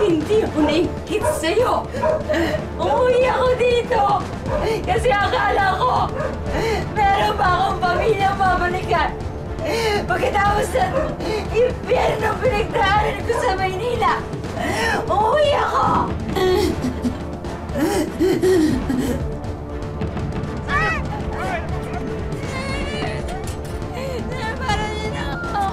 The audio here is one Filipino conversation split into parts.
hindi ako naingkit sa'yo. Umuwi ako dito kasi akala ko meron pa akong pamilya babalikan. Pagkatapos ng impyerno pinagdaanan ko sa Maynila, umuwi ako! Para din ako!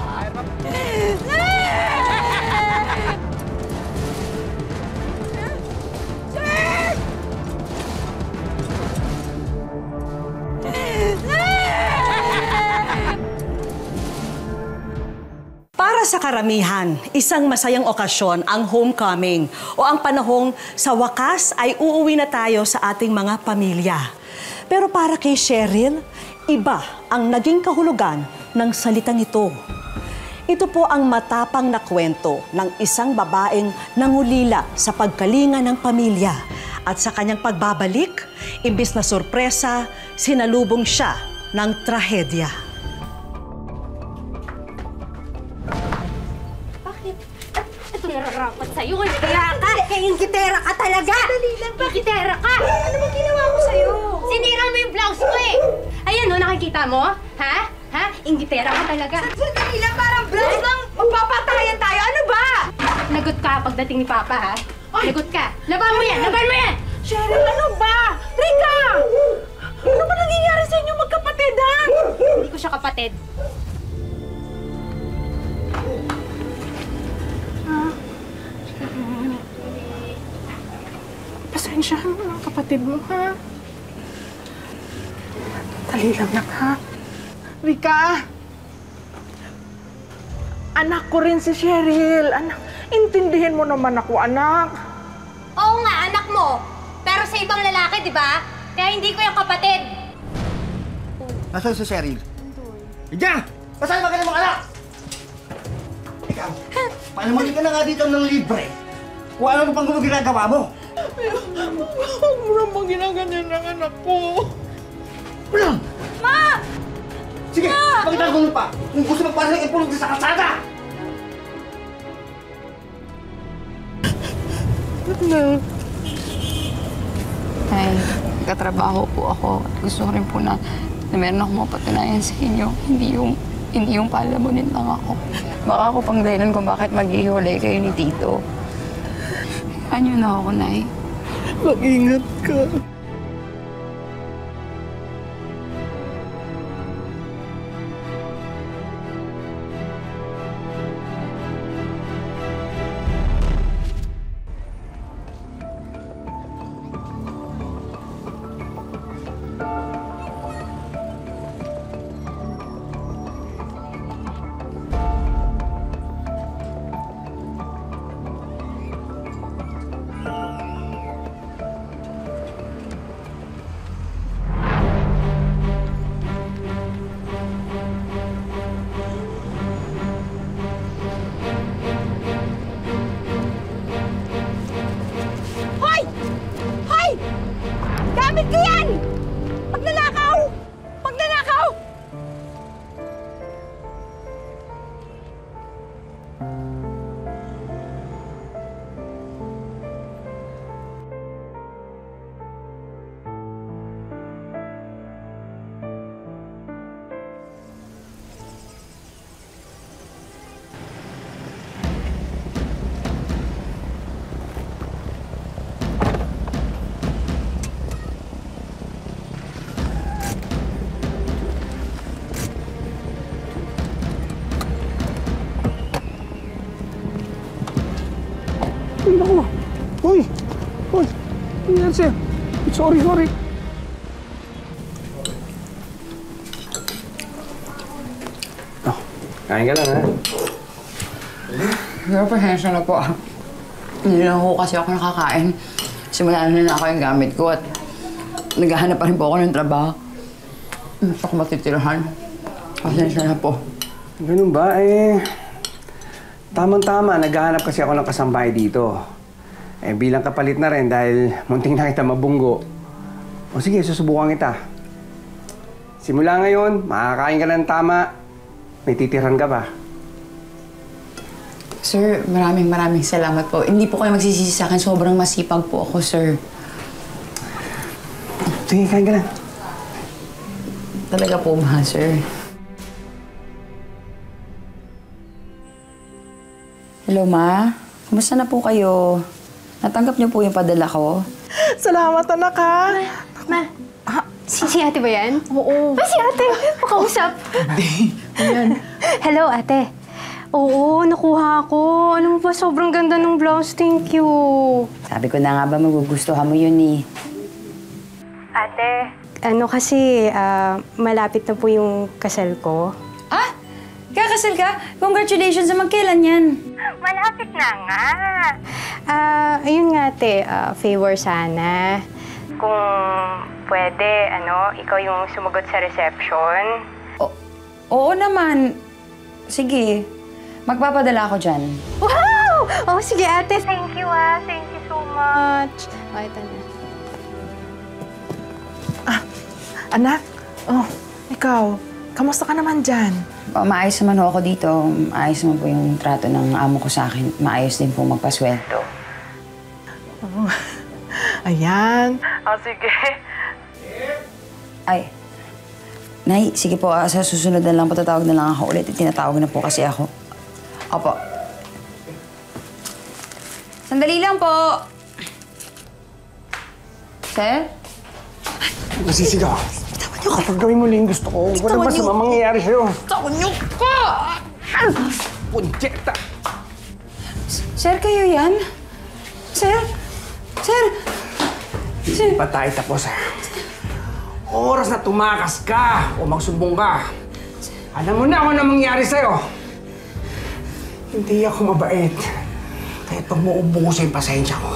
Para sa karamihan, isang masayang okasyon ang homecoming o ang panahong sa wakas ay uuwi na tayo sa ating mga pamilya. Pero para kay Cheryl, iba ang naging kahulugan ng salitang ito. Ito po ang matapang na kwento ng isang babaeng nangulila sa pagkalinga ng pamilya. At sa kanyang pagbabalik, imbis na sorpresa, sinalubong siya ng trahedya. Nararapat sa'yo. Kaya ka! Ingitera ka talaga! Dali lang. Ingitera ka! Ano bang ginawa ko sa'yo? Sinira mo yung blouse ko eh! Ayan o, nakikita mo? Ha? Ha? Ingitera ka talaga. Sandali lang, parang blouse lang. Magpapatayan tayo. Ano ba? Lagot ka pagdating ni Papa, ha? Lagot ka. Laban mo yan! Laban mo yan! Cheryl, ano ba? Rika! Ano ba nangyayari sa inyo magkapatid, ha? Hindi ko siya kapatid. Pasensyahan mo ang kapatid mo, ha? Dali lang, nak, ha? Rika! Anak ko rin si Cheryl. Anak, intindihin mo naman ako, anak. Oo nga, anak mo. Pero sa ibang lalaki, di ba? Kaya hindi ko yung kapatid. Nasaan si Cheryl? Diyan! Pasaan ba ka ng mga anak? Ikaw, palamagin ka na nga dito ng libre. Kung ano pang ginagawa mo. Huwag mo naman ginaganyan ng anak ko. Ulang! Ma! Sige, magdagong pa. Kung gusto magpasok, ipulong ka sa kalsada! Ay, katrabaho po ako. Gusto ko rin po na meron akong mapatunayan sa inyo. Hindi yung palamunin lang ako. Baka ako pang dahilan kung bakit maghihiwalay kayo ni Tito. Ano na ako, Nay? Mag-ingat ka. Gamit ko yan! Pagnanakaw! Pagnanakaw! Naku! Hoy! Hoy! Ano yan, sir? Sorry. Oh, kain ka lang, ha? Pero pasensya na po. Hindi lang ako kasi ako nakakain. Simula na ako yung gamit ko at naghahanap pa rin po ako ng trabaho. Gusto ko matitirahan. Pasensya na po. Ganun ba? Tamang-tama, naghahanap kasi ako ng kasambahay dito. Bilang kapalit na rin dahil munting na kita mabunggo. O sige, susubukan kita. Simula ngayon, makakain ka ng tama. May titiran ka ba? Sir, maraming salamat po. Hindi po kayo magsisisi sa akin. Sobrang masipag po ako, sir. Sige, kain ka na. Talaga po, ma, sir. Hello, ma. Kumusta na po kayo? Natanggap niyo po yung padala ko? Salamat, anak, ha? Ma, si ate ba yan? Oo. Ba si ate? Pakausap. Ayan. Hello, ate. Oo, nakuha ko. Alam mo ba, sobrang ganda ng blouse. Thank you. Sabi ko na nga ba magugustuhan mo yun eh. Ate, ano kasi, malapit na po yung kasal ko. Ah? Kakasal ka? Congratulations naman, kailan yan? Malapit na nga. Ayun nga, ate, favor sana. Kung pwede, ikaw yung sumagot sa reception. Oo naman. Sige. Magpapadala ako dyan. Wow! Oh, sige, ate. Thank you, Thank you so much. Oh, ito na. Anak, ikaw, kamusta ka naman dyan? Maayos naman ako dito. Maayos naman po yung trato ng amo ko sa akin. Maayos din po magpasweldo. Ayan. Sige. Ay. Nay, sige po. Sa susunod na lang, patatawag na lang ako ulit. Tinatawag na po kasi ako. Opo. Sandali lang po. Sir? Masisigaw. Kapag gawin mo lang yung gusto ko, walang masama mangyayari sa'yo. Tawan niyo ka! Puncheta! Sir, kayo yan? Sir? Sir? Hindi pa tayo tapos, ha? Oras na tumakas ka o magsumbong ka. Alam mo na kung ano mangyayari sa'yo. Hindi ako mabait. Kahit pag muubo ko sa yung pasensya ko.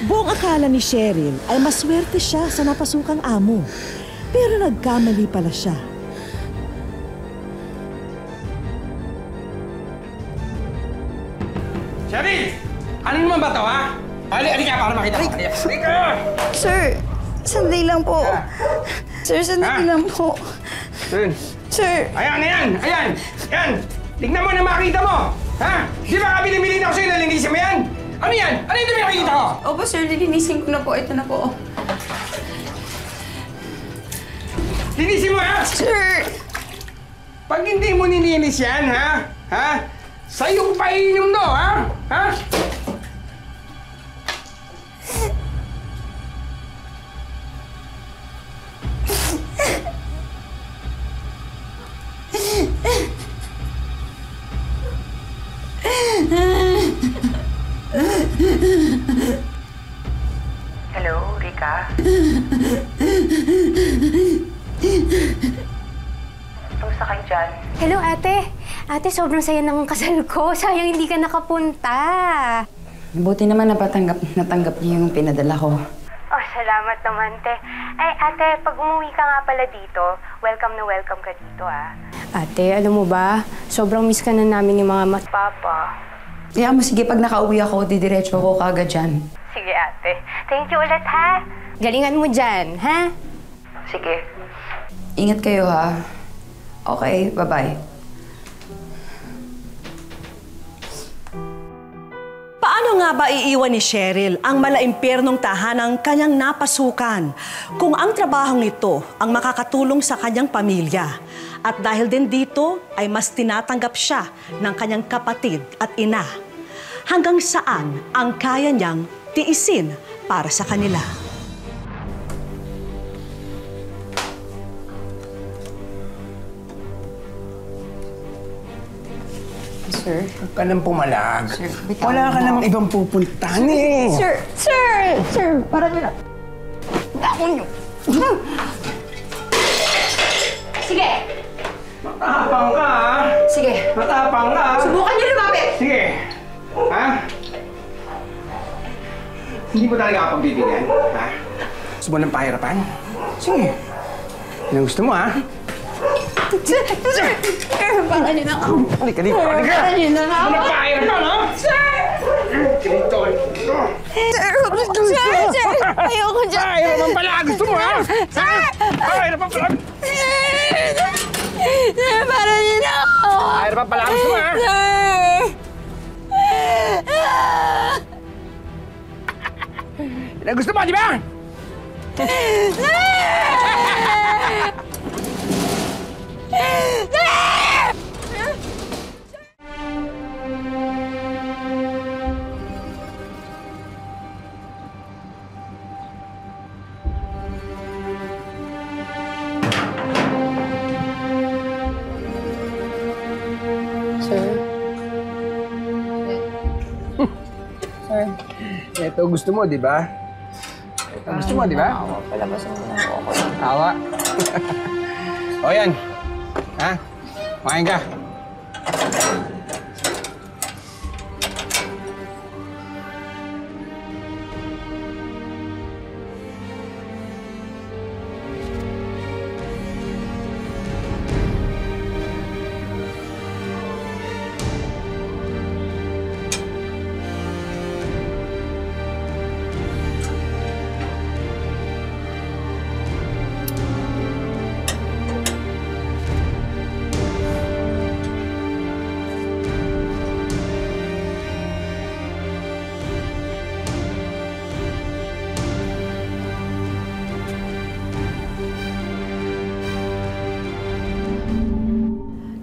Buong akala ni Cheryl ay maswerte siya sa napasukang amo. Pero nagkamali pala siya. Cheryl! Ano naman ba ito, ha? Halika para makita ko. Halika! Sir, sandali lang po. Sir, sandali lang po. Sir! Ayan, ayan! Ayan! Ayan! Tignan mo na makita mo! Ha? Di ba ka binimilin ako sa'yo na linisin mo yan? Ano yan? Ano yung nakikita ko? Opo, sir. Lilinisin ko na po. Ito na po. Linisin mo, ha? Sir! Pag hindi mo nilinis yan, ha? Ha? Sa'yo ko paiinom to, ha? Ha? Hello, Rika? Kamusta kayo dyan? Hello, ate. Ate, sobrang saya ng kasal ko. Sayang hindi ka nakapunta. Buti naman natanggap niyo yung pinadala ko. Oh, salamat naman, te. Ay, ate, pag umuwi ka nga pala dito, welcome na welcome ka dito, Ate, alam mo ba, sobrang miss ka na namin ni mga Papa. Kaya mo, sige, pag nakauwi ako, didiretso ako kagad dyan. Sige, ate. Thank you ulit, ha? Galingan mo dyan, ha? Sige. Ingat kayo, ha? Okay, bye-bye. Paano nga ba iiwan ni Cheryl ang malaimpyernong tahanang kanyang napasukan kung ang trabahong ito ang makakatulong sa kanyang pamilya? At dahil din dito ay mas tinatanggap siya ng kanyang kapatid at ina. Hanggang saan ang kaya niyang tiisin para sa kanila? Sir? Huwag ka nang pumalag. Sir, bitawan Wala ka mo. namang ibang pupuntahan, eh. Sir, para nila. Ako niyo. Sige! Matapang ka, ha? Sige. Matapang ka, ha? Subukan niyo lumapit. Sige. Ha? Hindi mo talaga ako pagbibigyan, ha? Gusto mo ng pahirapan? Sige. Yan ang gusto mo, ha? Sir, para niyo na ako. Halika dito, halika! Para niyo na ako. Gusto mo ng pahirapan, ha? Sir! Dito. Sir! Ayoko dyan! Ay, naman pala! Gusto mo, ha? Ay, naman pala! Sir, para niyo na ako! Ay, naman pala! Gusto mo, ha? Sir! Gusto mo, di ba? Sir. Ito, gusto mo, di ba? Ito, gusto mo, di ba? Awa, palabasan mo na ako. Awa. O yan. Ha? Makain ka.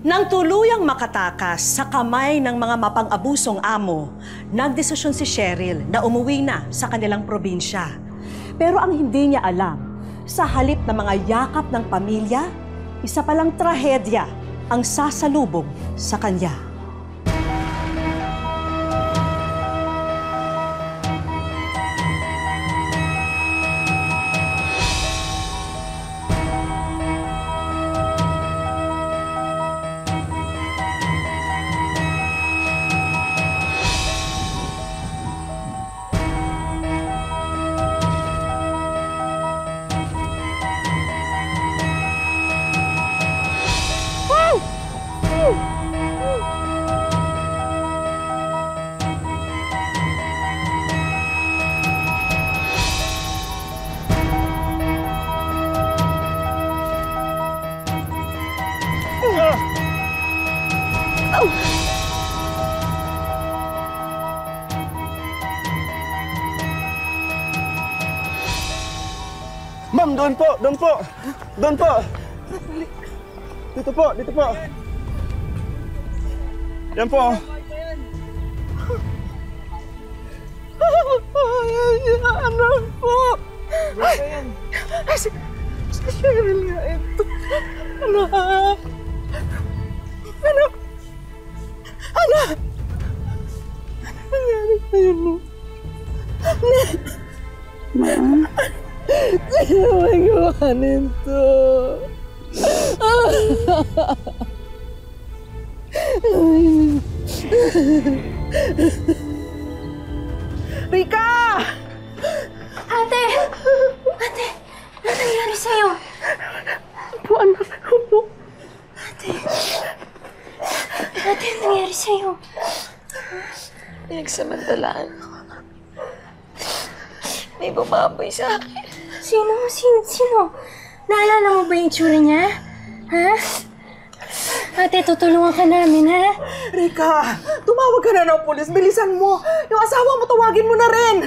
Nang tuluyang makatakas sa kamay ng mga mapang-abusong amo, nagdesisyon si Cheryl na umuwi na sa kanilang probinsya. Pero ang hindi niya alam, sa halip na mga yakap ng pamilya, isa palang trahedya ang sasalubong sa kanya. Ma'am, doon po! Doon po! Doon po! Dito po! Dito po! Yan po! Ano po? Si Cheryl nga ito. Anak! Anak! Anak! Ano nangyari sa'yo, no? Sino magawa nito? Rika! Ate! Ate! Ano nangyari sa'yo? Po, anak ko po. Ate, ano nangyari sa'yo? Pinagsamantalaan ako. May bumaboy sa akin. Sino? Naalala mo ba yung tsura niya? Ha? Ate, tutulungan ka namin, ha? Rika, tumawag ka na ng pulis. Bilisan mo. Yung asawa mo, tawagin mo na rin.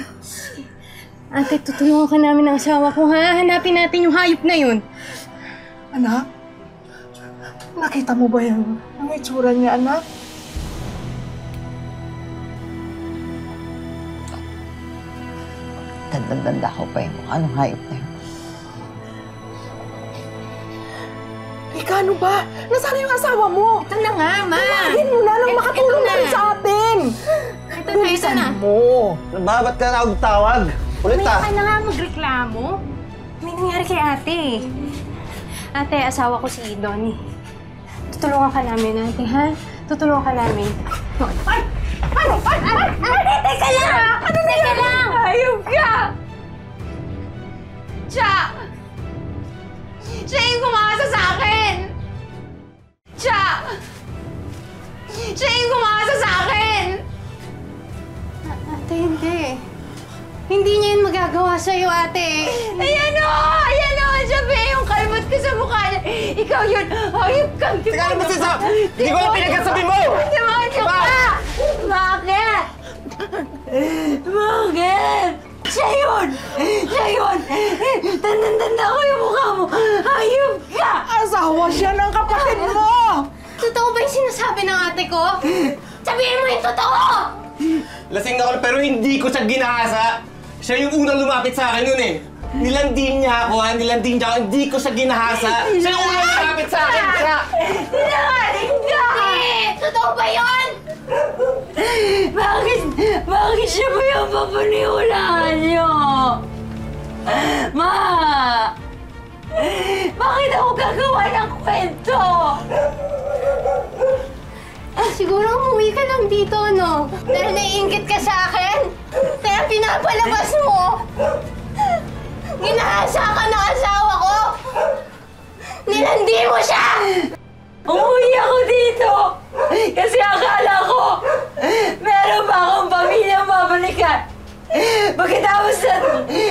Ate, tutulungan ka namin ng asawa ko, ha? Hanapin natin yung hayop na yun. Anak, nakita mo ba yung itsura niya, anak? Tanda ko pa yung anong hayop na yun. Rika, ano ba? Nasaan yung asawa mo? Ito na nga, ma! Tawagin mo na nang makatulong na rin sa atin. Ito na. mo! Ba't ka tawag? Ulit May ka na nga magreklamo. May nangyari kay ate. Ate, asawa ko si Donnie. Tutulungan ka namin, ate, ha? Tutulungan ka namin. Ay! Ate, teka lang! Teka lang! Hayop ka! Siya! Siya yung kumasa sa akin! Siya! Siya yung kumasa sa akin! Ate, sa'yo, ate. Ayan o! Ayan o! Sabi yung kalmot ko sa mukha niya. Ikaw yun! Hayop kang Teka, ano ba sinasabi? Hindi ko alam pinagkasabi mo! Demonyo ka! Bakit? Bakit? Siya yun! Siya yun! Tanda ko yung mukha mo! Hayop ka! Asawa siya ng kapatid mo! Totoo ba yung sinasabi ng ate ko? Sabihin mo yung totoo! Lasing ako pero hindi ko siya ginahasa. Siya yung unang lumapit sa akin nun eh. Nilandin niya ako ha, nilandin niya ako. Hindi ko siya ginahasa. Siya yung unang lumapit sa akin. Siya! Sinangaling ka! Totoo ba yun? Bakit siya ba yung papaniwalaan niyo? Ma! Bakit ako gagawa ng kwento? Siguro umuwi ka lang dito, no? Dahil naiingit ka sa akin? Kaya pinapalabas mo? Ginahasa ka ng asawa ko? Nilandi mo siya! Umuwi ako dito! Kasi akala ko, meron pa akong pamilyang babalikan. Pagkatapos na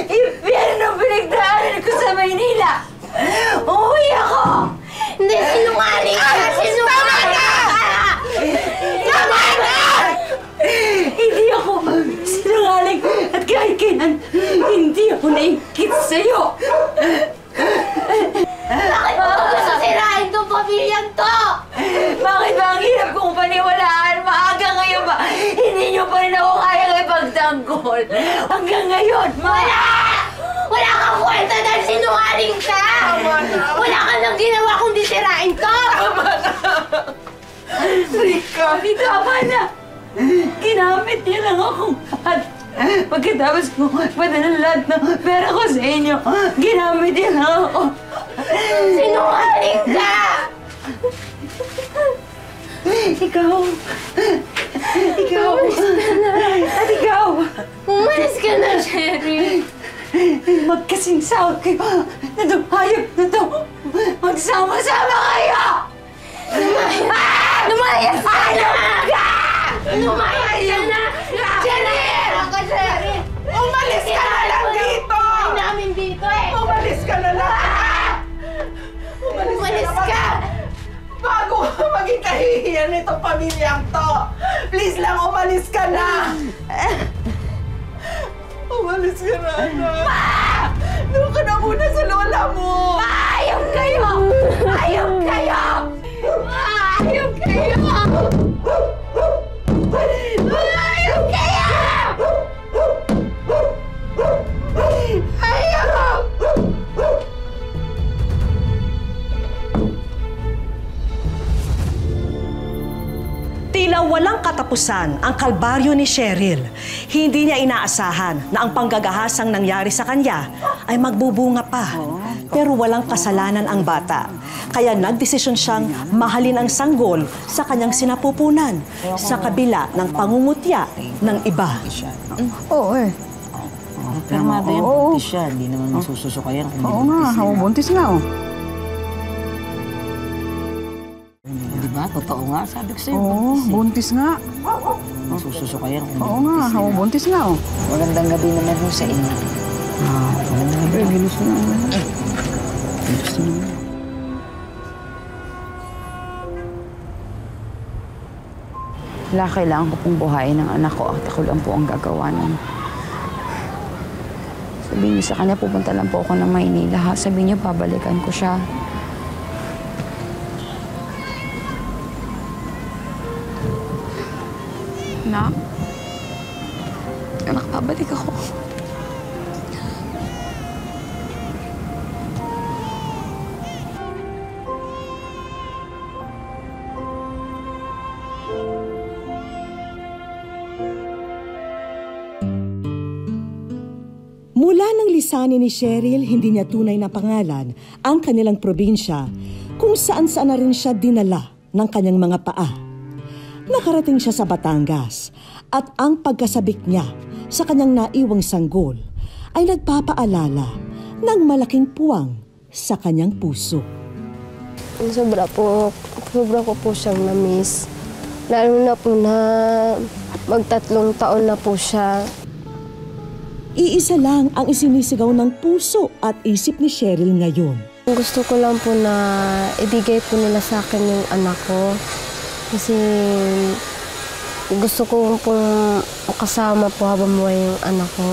impyerno ng pinagdaanan ko sa Maynila, umuwi ako! Hindi, sinungaling ka! Sinungaling ka! Tama na! Hindi ako sinungaling at kahit kailan, hindi ako naingkit sa'yo. Bakit mo gusto sirain tong pamilyang to? Bakit ba ang hirap kong paniwalaan? Maaga ngayon ba? Hindi niyo pa rin ako kayang ipagtanggol. Hanggang ngayon, Wala! Wala kang kwenta dahil sinungaling ka! Wala ka nang ginawa kundi sirain to! Tama na! Ginamit niya lang akong lahat. Pagkatapos ko, padala lahat ng pera ko sa inyo, ginamit niya lang ako. Sinungaling ka! Ikaw! At ikaw! Umalis ka na, Sherry! Magkasing sahod kayo na itong hayop na ito! Magsama-sama kayo! Lumayas ka na! Lumayas ka na! Sherry! Ako, Sherry! Umalis ka na lang dito! Ay namin dito eh! Umalis ka na lang! Umalis ka! Bago ka maging kahihiyan nitong pamilyang to! Please lang, umalis ka na! Umalis ka na, anak! Doon ka na muna sa lola mo! Hayop kayo! Hayop kayo! Hayop kayo! Hayop kayo! Hayop! Tila walang katapusan ang kalbaryo ni Cheryl. Hindi niya inaasahan na ang panggagahasang nangyari sa kanya ay magbubunga pa. Pero walang kasalanan ang bata. Kaya nagdesisyon siyang mahalin ang sanggol sa kanyang sinapupunan sa kabila ng pangungutya ng iba. Oo eh. Pirmado yan, buntis siya. Hindi naman masususuka yan kung Oo nga, buntis nga oh. Di ba? Totoo nga. Sabi ko sa'yo, Oo, buntis nga. masususuka yan kung Oo nga, buntis nga oh. Magandang gabi naman ho sa inyo. Magandang gabi. Gilos na. Gilos na naman. Kailangan ko pong buhayin ng anak ko at ako lang po ang gagawa nun. Sabihin niyo sa kanya, pupunta lang po ako ng Maynila ha. Sabihin niyo, babalikan ko siya. Anak? Anak, babalik ako. Mula nang lisanin ni Cheryl, hindi niya tunay na pangalan ang kanilang probinsya kung saan-saan na rin siya dinala ng kanyang mga paa. Nakarating siya sa Batangas at ang pagkasabik niya sa kanyang naiwang sanggol ay nagpapaalala ng malaking puwang sa kanyang puso. Sobra ko po siyang na-miss. Lalo na po na mag-3 taon na po siya. Iisa lang ang isinisigaw ng puso at isip ni Cheryl ngayon. Gusto ko lang po na ibigay po nila sa akin yung anak ko. Kasi gusto ko pong kasama po habang buhay yung anak ko.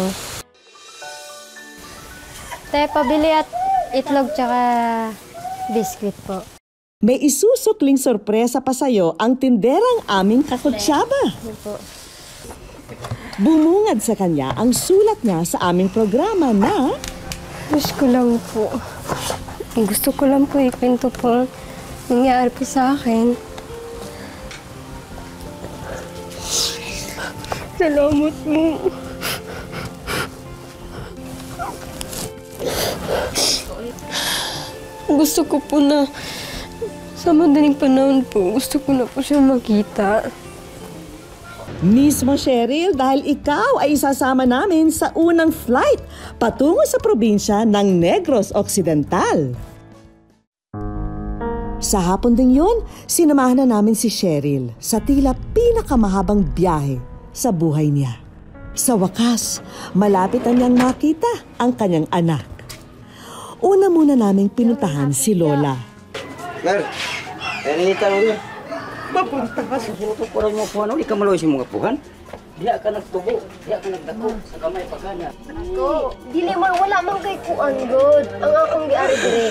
Tayo pabili at itlog tsaka biskwit po. May isusukling sorpresa pa sa'yo ang tinderang aming kakutsaba. Bumungad sa kanya ang sulat niya sa aming programa na... Gusto ko lang po ikwento po nangyari po sa akin. Salamat mo. Gusto ko po na sa madaling panahon po, gusto ko na po siya makita. Mismo Cheryl, dahil ikaw ay isasama namin sa unang flight patungo sa probinsya ng Negros Occidental. Sa hapon ding yun, sinamahan na namin si Cheryl sa tila pinakamahabang biyahe sa buhay niya. Sa wakas, malapit na niyang nakita ang kanyang anak. Una muna naming pinuntahan si Lola. Gar, nita mo rin. Mapunta ka sa sulok ko rin mo po. Ano, di ka maloy si mga puhan? Diya ka nagtubo, diya ka nagdako sa kamay pagkana. Ko, dili man wala man kay kuan god. Ang akong giari dire.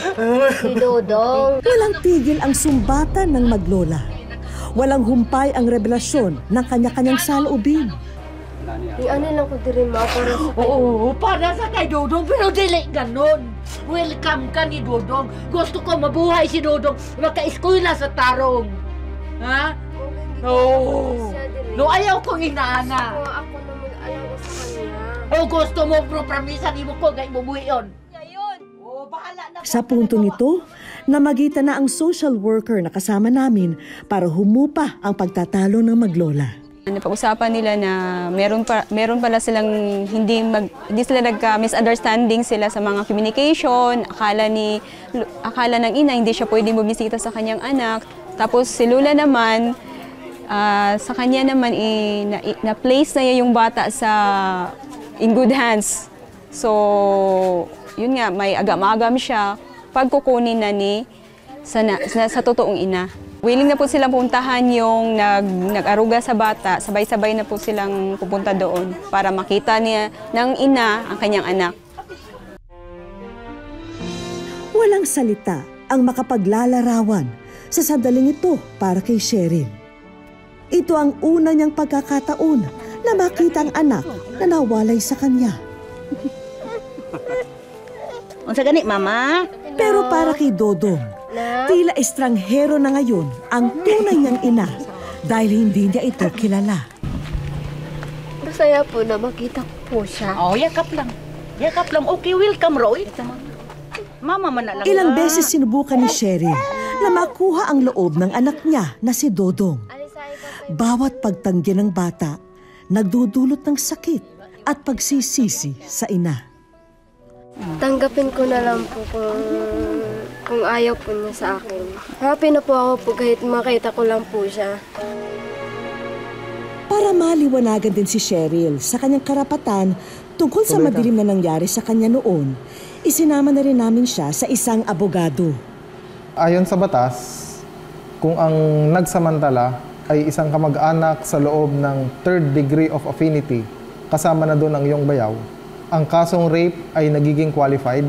Si Dodong. Walang tigil ang sumbatan ng maglola. Walang humpay ang revelasyon ng kanya-kanyang saloobin. Ano lang ko dire ma para sa Oo, para sa kay Dodong, pero dili ganon. Welcome ka ni Dodong. Gusto ko mabuhay si Dodong, maka-eskwela sa tarong. Ha? No. No, ayaw kong inaana. Ako na mag-alaga sa kanya. O gusto mo, propramisan mo ko, gay mabuhay yun. Sa puntong ito, namagitan na ang social worker na kasama namin para humupa ang pagtatalo ng maglola. Napag-usapan nila na meron pala silang hindi sila nagka-misunderstanding sila sa mga communication. Akala ng ina hindi siya pwedeng bumisita sa kanyang anak. Tapos si Lola naman, sa kanya naman na-place na niya yung bata in good hands. So, yun nga, may agam-agam siya pagkukunin na sa totoong ina. Willing na po silang puntahan yung nag-aruga sa bata, sabay-sabay na po silang pupunta doon para makita niya ng ina ang kanyang anak. Walang salita ang makapaglalarawan sa sandaling ito para kay Cheryl. Ito ang una niyang pagkakataon na makita ang anak na nawalay sa kanya. Unsa gani, Mama? Pero para kay Dodong, tila estranghero na ngayon ang tunay niyang ina dahil hindi niya ito kilala. Masaya po na makita ko po siya. Oh, yakap lang. Yakap lang. Okay, welcome, Roy. Mama man na lang. Ilang beses sinubukan ni Cheryl na makuha ang loob ng anak niya na si Dodong. Bawat pagtanggi ng bata, nagdudulot ng sakit at pagsisisi sa ina. Tanggapin ko na lang po kung ayaw po niya sa akin. Happy na po ako po kahit makita ko lang po siya. Para maliwanagan din si Cheryl sa kanyang karapatan tungkol sa madilim na nangyari sa kanya noon, isinama na rin namin siya sa isang abogado. Ayon sa batas, kung ang nagsamantala ay isang kamag-anak sa loob ng third degree of affinity, kasama na doon ang iyong bayaw, ang kasong rape ay nagiging qualified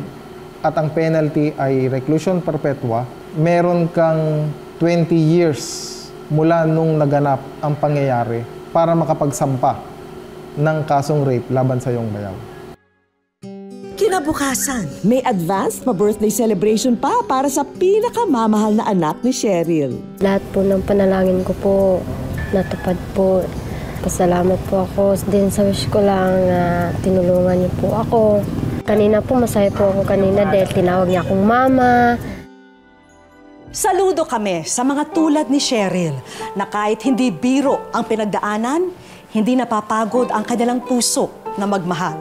at ang penalty ay reclusion perpetua. Meron kang 20 years mula nung naganap ang pangyayari para makapagsampa ng kasong rape laban sa iyong bayaw. Kinabukasan, may advanced birthday celebration pa para sa pinakamamahal na anak ni Cheryl. Lahat po ng panalangin ko po natupad po. Pasalamat po ako din sa wish ko lang na tinulungan niyo po ako. Kanina po masaya po ako kanina dahil tinawag niya akong mama. Saludo kami sa mga tulad ni Cheryl na kahit hindi biro ang pinagdaanan, hindi napapagod ang kanilang puso na magmahal.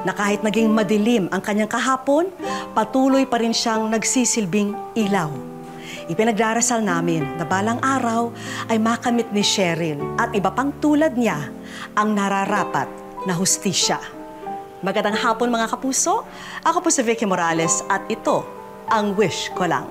Na kahit naging madilim ang kanyang kahapon, patuloy pa rin siyang nagsisilbing ilaw. Ipinagdarasal namin na balang araw ay makamit ni Cheryl at iba pang tulad niya ang nararapat na hustisya. Magandang hapon mga kapuso. Ako po si Vicky Morales at ito ang Wish Ko Lang.